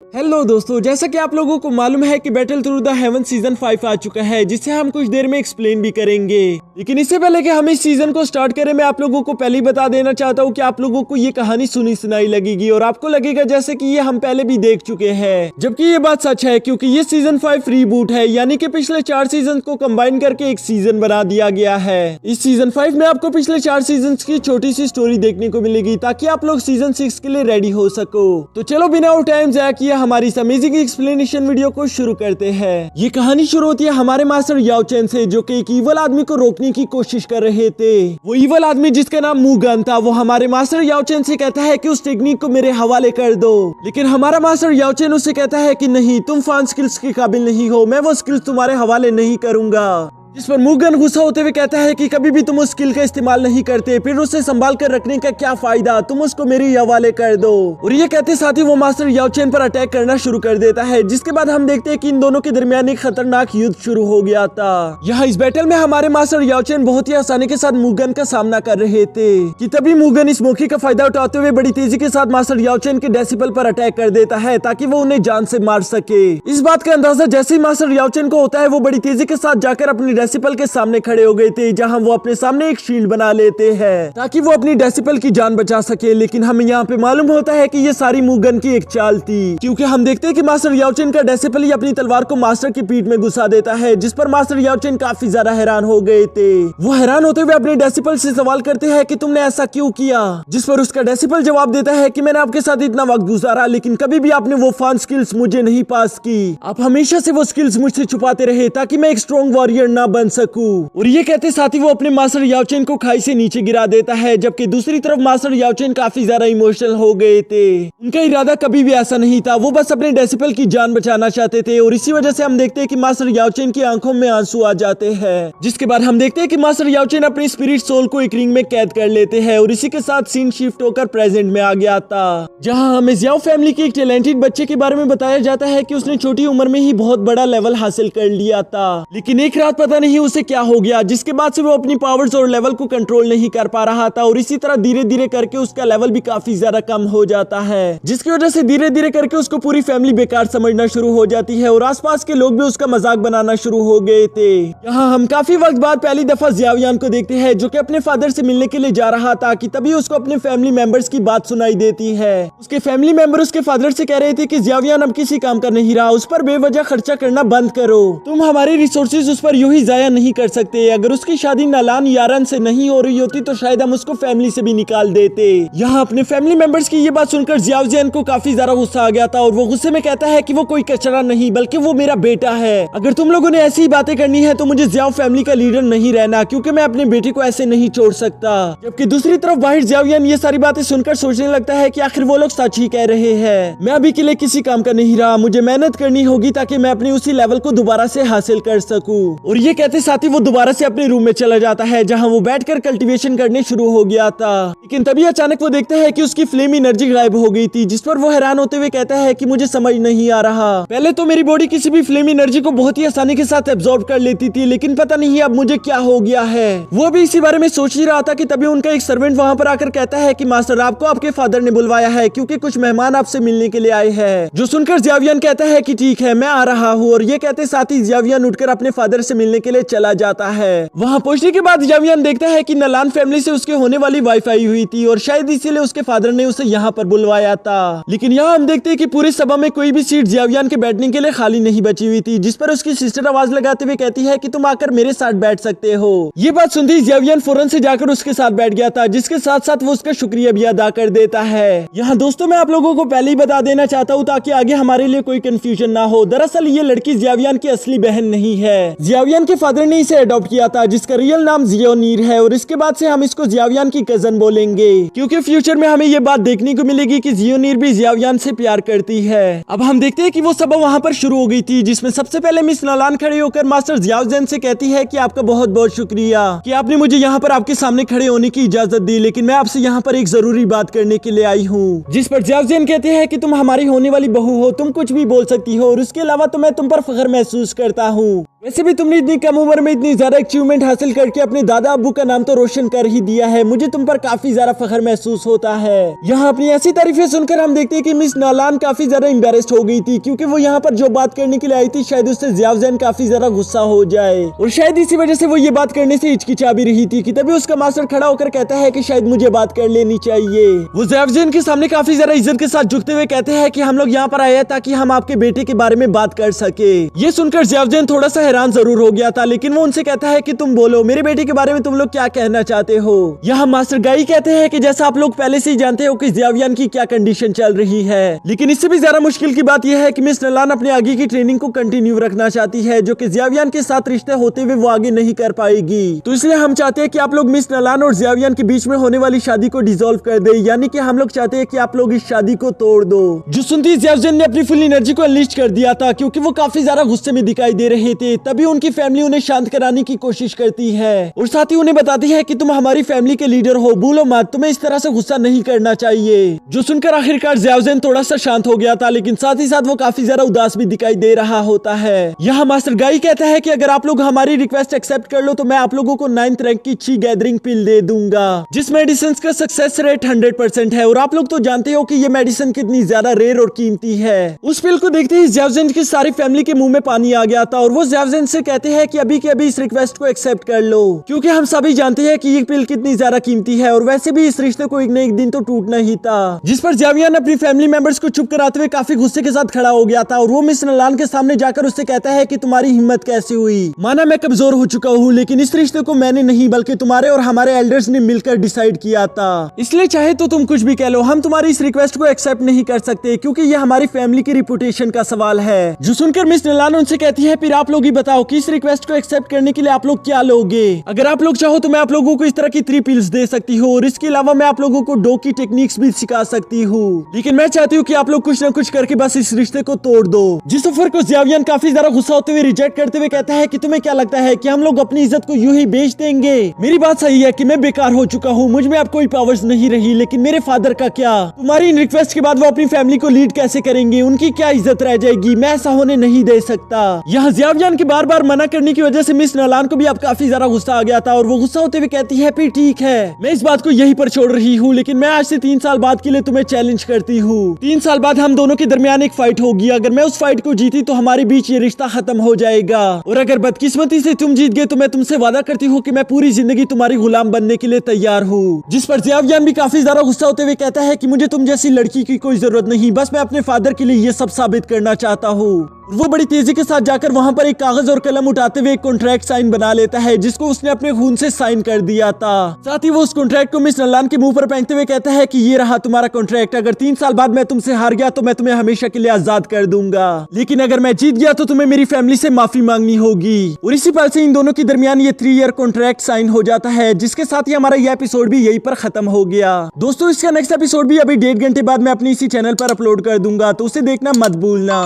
Hello दोस्तों, जैसा कि आप लोगों को मालूम है कि battle through the haven season 5 आ चुका है, जिसे हम कुछ देर में एक्सप्लेन भी करेंगे। लेकिन इससे पहले कि हम इस सीजन को स्टार्ट करें, मैं आप लोगों को पहले ही बता देना चाहता हूँ कि आप लोगों को ये कहानी सुनी सुनाई लगेगी और आपको लगेगा जैसे कि ये हम पहले भी देख चुके हैं, जबकि ये बात सच है क्योंकि ये सीजन 5 रीबूट है, यानी कि पिछले 4 सीजन को कंबाइन करके एक सीजन बना दिया गया है। इस सीजन 5 में आपको पिछले 4 सीजन की छोटी सी स्टोरी देखने को मिलेगी ताकि आप लोग सीजन 6 के लिए रेडी हो सको। तो चलो बिना टाइम जाया किए हमारी इस अमेजिंग एक्सप्लेनेशन वीडियो को शुरू करते हैं। ये कहानी शुरू होती है हमारे मास्टर याओ चेन से, जो कि एक ईवल आदमी को रोकने की कोशिश कर रहे थे। वो ईवल आदमी जिसका नाम मुगन था, वो हमारे मास्टर याओ चेन से कहता है कि उस टेक्निक को मेरे हवाले कर दो, लेकिन हमारा मास्टर याओ चेन उससे कहता है कि नहीं, तुम फान स्किल्स के काबिल नहीं हो, मैं वो स्किल्स तुम्हारे हवाले नहीं करूंगा। इस पर मुगन गुस्सा होते हुए कहता है कि कभी भी तुम उस स्किल का इस्तेमाल नहीं करते, फिर उसे संभाल कर रखने का क्या फायदा, तुम उसको मेरे हवाले कर दो। और ये कहते साथ ही वो मास्टर याओ चेन पर अटैक करना शुरू कर देता है, जिसके बाद हम देखते हैं कि इन दोनों के दरमियान एक खतरनाक युद्ध शुरू हो गया था। यहाँ इस बैटल में हमारे मास्टर याओ चेन बहुत ही आसानी के साथ मुगन का सामना कर रहे थे कि तभी मुगन इस मौके का फायदा उठाते हुए बड़ी तेजी के साथ मास्टर याओ चेन के डेसिबल पर अटैक कर देता है ताकि वो उन्हें जान से मार सके। इस बात का अंदाजा जैसे ही मास्टर याओ चेन को होता है, वो बड़ी तेजी के साथ जाकर अपनी डेसिबल के सामने खड़े हो गए थे, जहां वो अपने सामने एक शील्ड बना लेते हैं ताकि वो अपनी डेसिबल की जान बचा सके। लेकिन हमें यहाँ पे मालूम होता है कि ये सारी मुगन की एक चाल थी, क्योंकि हम देखते हैं कि मास्टर याओ चेन का डेसिबल ही अपनी तलवार को मास्टर की पीठ में घुसा देता है, जिस पर मास्टर याओ चेन काफी ज्यादा हैरान हो गए थे। वो हैरान होते हुए अपने डेसिबल से सवाल करते हैं कि तुमने ऐसा क्यों किया, जिस पर उसका डेसिबल जवाब देता है कि मैंने आपके साथ इतना वक्त गुजारा, लेकिन कभी भी आपने वो फान स्किल्स मुझे नहीं पास की। आप हमेशा से वो स्किल्स मुझसे छुपाते रहे ताकि मैं एक स्ट्रॉन्ग वॉरियर ना बन सकूं। और ये कहते साथ ही वो अपने मास्टर याओ चेन को खाई से नीचे गिरा देता है, जबकि दूसरी तरफ मास्टर याओ चेन काफी ज्यादा इमोशनल हो गए थे। उनका इरादा कभी भी ऐसा नहीं था, वो बस अपने डेसिबल की जान बचाना चाहते थे। और इसी वजह से हम देखते हैं कि मास्टर याओ चेन की आंखों में आंसू आ जाते हैं, जिसके बाद हम देखते हैं कि मास्टर याओ चेन अपनी स्पिरिट सोल को एक रिंग में कैद कर लेते हैं। और इसी के साथ सीन शिफ्ट होकर प्रेजेंट में आ गया था, जहाँ हमें याओ फैमिली के एक टैलेंटेड बच्चे के बारे में बताया जाता है कि उसने छोटी उम्र में ही बहुत बड़ा लेवल हासिल कर लिया था, लेकिन एक रात पता नहीं उसे क्या हो गया, जिसके बाद से वो अपनी पावर्स और लेवल को कंट्रोल नहीं कर पा रहा था। और इसी तरह धीरे धीरे करके उसका लेवल भी काफी ज्यादा कम हो जाता है, जिसकी वजह से धीरे धीरे करके उसको पूरी फैमिली बेकार समझना शुरू हो जाती है और आसपास के लोग भी उसका मजाक बनाना शुरू हो गए थे। यहाँ हम काफी वक्त बाद पहली दफा जियावियान को देखते हैं, जो कि अपने फादर से मिलने के लिए जा रहा था कि तभी उसको अपने फैमिली मेंबर्स की बात सुनाई देती है। उसके फैमिली मेंबर उसके फादर से कह रहे थे कि जियावियान अब किसी काम का नहीं रहा, उस पर बेवजह खर्चा करना बंद करो, तुम हमारे रिसोर्सेज उस पर यूं ही जाया नहीं कर सकते। अगर उसकी शादी नालान यारन से नहीं हो रही होती तो शायद हम उसको फैमिली से भी निकाल देते। यहाँ अपने फैमिली मेंबर्स की ये बात सुनकर जियाओ जियान को काफी ज्यादा गुस्सा आ गया था और वो गुस्से में कहता है कि वो कोई कचरा नहीं बल्कि वो मेरा बेटा है। अगर तुम लोगों ने ऐसी ही बातें करनी है तो मुझे जियाओ फैमिली का लीडर नहीं रहना, क्योंकि मैं अपने बेटे को ऐसे नहीं छोड़ सकता। जबकि दूसरी तरफ बाहर जियाओ जियान ये सारी बातें सुनकर सोचने लगता है कि आखिर वो लोग सच ही कह रहे हैं, मैं अभी के लिए किसी काम का नहीं रहा, मुझे मेहनत करनी होगी ताकि मैं अपनी उसी लेवल को दोबारा से हासिल कर सकूं। और ये कहते साथ ही वो दोबारा से अपने रूम में चला जाता है, जहाँ वो बैठकर कल्टीवेशन करने शुरू हो गया था। लेकिन तभी अचानक वो देखता है कि उसकी फ्लेम एनर्जी गायब हो गई थी, जिस पर वो हैरान होते हुए कहता है कि मुझे समझ नहीं आ रहा, पहले तो मेरी बॉडी किसी भी फ्लेम एनर्जी को बहुत ही आसानी के साथ एब्जॉर्ब कर लेती थी, लेकिन पता नहीं अब मुझे क्या हो गया है। वो अभी इसी बारे में सोच ही रहा था कि तभी उनका एक सर्वेंट वहाँ पर आकर कहता है कि मास्टर, आपको आपके फादर ने बुलवाया है क्योंकि कुछ मेहमान आपसे मिलने के लिए आए हैं। जो सुनकर जियावियान कहता है कि ठीक है, मैं आ रहा हूँ। और ये कहते साथ ही जियावियान उठकर अपने फादर से मिलने के लिए चला जाता है। वहाँ पहुंचने के बाद जियावियान देखता है कि नलान फैमिली से उसके होने वाली वाईफाई हुई थी और शायद इसीलिए उसके फादर ने उसे यहाँ पर बुलवाया था। लेकिन यहाँ हम देखते हैं कि पूरी सभा में कोई भी सीट जियावियान के बैठने के लिए खाली नहीं बची हुई थी, जिस पर उसकी सिस्टर आवाज लगाते हुए कहती है कि तुम आकर मेरे साथ बैठ सकते हो। ये बात सुनते ही जियावियान फौरन से जाकर उसके साथ बैठ गया था, जिसके साथ साथ वो उसका शुक्रिया भी अदा कर देता है। यहाँ दोस्तों मैं आप लोगों को पहले ही बता देना चाहता हूँ ताकि आगे हमारे लिए कोई कंफ्यूजन ना हो। दरअसल ये लड़की जियावियान की असली बहन नहीं है, जियावियान के फादर ने इसे अडॉप्ट किया था, जिसका रियल नाम जियोनीर है। और इसके बाद से हम इसको जियावियान की कजन बोलेंगे, क्योंकि फ्यूचर में हमें ये बात देखने को मिलेगी कि जियोनीर भी जियावियान से प्यार करती है। अब हम देखते हैं कि वो सभा वहाँ पर शुरू हो गई थी, जिसमें सबसे पहले मिस नलान खड़ी होकर मास्टर जियाओ जियान से कहती है कि आपका बहुत बहुत शुक्रिया कि आपने मुझे यहाँ पर आपके सामने खड़े होने की इजाजत दी, लेकिन मैं आपसे यहाँ पर एक जरूरी बात करने के लिए आई हूँ। जिस पर जियाओ जियान कहते हैं कि तुम हमारी होने वाली बहू हो, तुम कुछ भी बोल सकती हो और उसके अलावा तो मैं तुम पर फख्र महसूस करता हूँ। वैसे भी तुमने इतनी कम उम्र में इतनी ज्यादा अचीवमेंट हासिल करके अपने दादा अब्बू का नाम तो रोशन कर ही दिया है। मुझे तुम पर काफी ज्यादा फख्र महसूस होता है। यहाँ अपनी ऐसी तारीफें सुनकर हम देखते हैं कि मिस नालान काफी ज्यादा एम्बेरेस्ड हो गई थी, क्योंकि वो यहाँ पर जो बात करने के लिए आई थी शायद उससे ज़ियाउज़ेन काफी ज्यादा गुस्सा हो जाए, और शायद इसी वजह से वो ये बात करने से हिचकिचा भी रही थी कि तभी उसका मास्टर खड़ा होकर कहता है कि शायद मुझे बात कर लेनी चाहिए। वो ज़ियाउज़ेन के सामने काफी ज्यादा इज्जत के साथ झुकते हुए कहते हैं कि हम लोग यहाँ पर आए हैं ताकि हम आपके बेटे के बारे में बात कर सके। ये सुनकर ज़ियाउज़ेन थोड़ा सा हैरान जरूर हो गया था, लेकिन वो उनसे कहता है कि तुम बोलो, मेरे बेटे के बारे में तुम लोग क्या कहना चाहते हो। यहाँ मास्टर गाई कहते हैं कि जैसा आप लोग पहले से ही जानते हो कि ज़ियावियान की क्या कंडीशन चल रही है, लेकिन इससे भी ज्यादा मुश्किल की बात यह है कि मिस नलान अपने आगे की ट्रेनिंग को कंटिन्यू रखना चाहती है, जो कि ज़ियावियान के साथ रिश्ते होते हुए वो आगे नहीं कर पाएगी। तो इसलिए हम चाहते हैं कि आप लोग मिस नलान और ज़ियावियान के बीच में होने वाली शादी को डिसॉल्व कर दे, यानी कि हम लोग चाहते हैं कि आप लोग इस शादी को तोड़ दो। जो सुनती ज़ियावियान ने अपनी फुल एनर्जी को अनलीश कर दिया था, क्योंकि वो काफी ज्यादा गुस्से में दिखाई दे रहे थे। तभी उनकी फैमिली उन्हें शांत कराने की कोशिश करती है और साथ ही उन्हें बताती है कि तुम हमारी फैमिली के लीडर हो, भूलो मत, तुम्हें इस तरह से गुस्सा नहीं करना चाहिए। जो सुनकर आखिरकार ज़ियाउज़ेन थोड़ा सा शांत हो गया था, लेकिन साथ ही साथ वो काफी ज्यादा उदास भी दिखाई दे रहा होता है। यहाँ मास्टर गाई कहता है कि अगर आप लोग हमारी रिक्वेस्ट एक्सेप्ट कर लो तो मैं आप लोगों को 9th रैंक की ची गैदरिंग पिल दे दूंगा, जिस मेडिसिन का सक्सेस रेट 100% है, और आप लोग तो जानते हो कि ये मेडिसिन कितनी ज्यादा रेयर और कीमती है। उस पिल को देखते ही ज़ियाउज़ेन की सारी फैमिली के मुंह में पानी आ गया था, और वो ज़ियाउज़ेन से कहते हैं कि अभी के अभी इस रिक्वेस्ट को एक्सेप्ट कर लो, क्योंकि हम सभी जानते हैं कि ये पिल कितनी ज्यादा कीमती है, और वैसे भी इस रिश्ते को एक न एक दिन तो टूटना ही था। जिस पर ज़ियावियान अपनी फैमिली मेंबर्स को चुप कराते हुए काफी गुस्से के साथ खड़ा हो गया था, और वो मिस नलान के सामने जाकर उससे कहता है कि तुम्हारी हिम्मत कैसे हुई, माना मैं कमजोर हो चुका हूँ, लेकिन इस रिश्ते को मैंने नहीं बल्कि तुम्हारे और हमारे एल्डर्स ने मिलकर डिसाइड किया था। इसलिए चाहे तो तुम कुछ भी कह लो, हम तुम्हारी इस रिक्वेस्ट को एक्सेप्ट नहीं कर सकते, क्योंकि ये हमारी फैमिली की रिपुटेशन का सवाल है। जो सुनकर मिस नलान उनसे कहती है, फिर आप लोग ही बताओ कि इस रिक्वेस्ट को एक्सेप्ट करने के लिए आप लोग क्या लोगे। अगर आप लोग चाहो तो मैं आप लोगों को इस तरह की 3 पिल्स दे सकती हूँ, और इसके अलावा मैं आप लोगों को डो की टेक्निक्स भी सिखा सकती हूँ, लेकिन मैं चाहती हूँ कि आप लोग कुछ न कुछ करके बस इस रिश्ते को तोड़ दो। जिस ऑफर को ज़ियावियान काफी ज्यादा गुस्सा होते हुए रिजेक्ट करते हुए कहता है कि तुम्हें क्या लगता है कि हम लोग अपनी इज्जत को यूं ही बेच देंगे। मेरी बात सही है कि मैं बेकार हो चुका हूँ, मुझ में अब कोई पावर्स नहीं रही, लेकिन मेरे फादर का क्या? तुम्हारी इन रिक्वेस्ट के बाद वो अपनी फैमिली को लीड कैसे करेंगे? उनकी क्या इज्जत रह जाएगी? मैं ऐसा होने नहीं दे सकता। यहाँ ज़ियावियान के बार बार मना करने की वजह से मिस नलान को भी अब काफी ज्यादा गुस्सा आ गया था, और वो गुस्सा होते हुए कहती है, फिर ठीक है, मैं इस बात को यहीं पर छोड़ रही हूँ, लेकिन मैं आज से 3 साल बाद के लिए तुम्हें चैलेंज करती हूँ। 3 साल बाद हम दोनों के दरमियान एक फाइट होगी। अगर मैं उस फाइट को जीती तो हमारे बीच ये रिश्ता खत्म हो जाएगा, और अगर बदकिस्मती से तुम जीत गए तो मैं तुमसे वादा करती हूँ कि मैं पूरी जिंदगी तुम्हारी गुलाम बनने के लिए तैयार हूँ। जिस पर ज़ियावियान भी काफी ज्यादा गुस्सा होते हुए कहता है कि मुझे तुम जैसी लड़की की कोई जरूरत नहीं, बस मैं अपने फादर के लिए ये सब साबित करना चाहता हूँ। वो बड़ी तेजी के साथ जाकर वहां पर एक कागज और कलम उठाते हुए एक कॉन्ट्रैक्ट साइन बना लेता है, जिसको उसने अपने खून से साइन कर दिया था। साथ ही वो उस कॉन्ट्रैक्ट को मिस नलान के मुंह पर फेंकते हुए कहता है कि ये रहा तुम्हारा कॉन्ट्रैक्ट, अगर 3 साल बाद मैं तुमसे हार गया तो मैं तुम्हें हमेशा के लिए आजाद कर दूंगा, लेकिन अगर मैं जीत गया तो तुम्हें मेरी फैमिली से माफी मांगनी होगी। और इसी पल से इन दोनों के दरमियान ये 3 ईयर कॉन्ट्रैक्ट साइन हो जाता है, जिसके साथ ही हमारा यह एपिसोड भी यहीं पर खत्म हो गया। दोस्तों, इसका नेक्स्ट एपिसोड भी अभी 1.5 घंटे बाद मैं अपनी इसी चैनल पर अपलोड कर दूंगा, तो उसे देखना मत भूलना।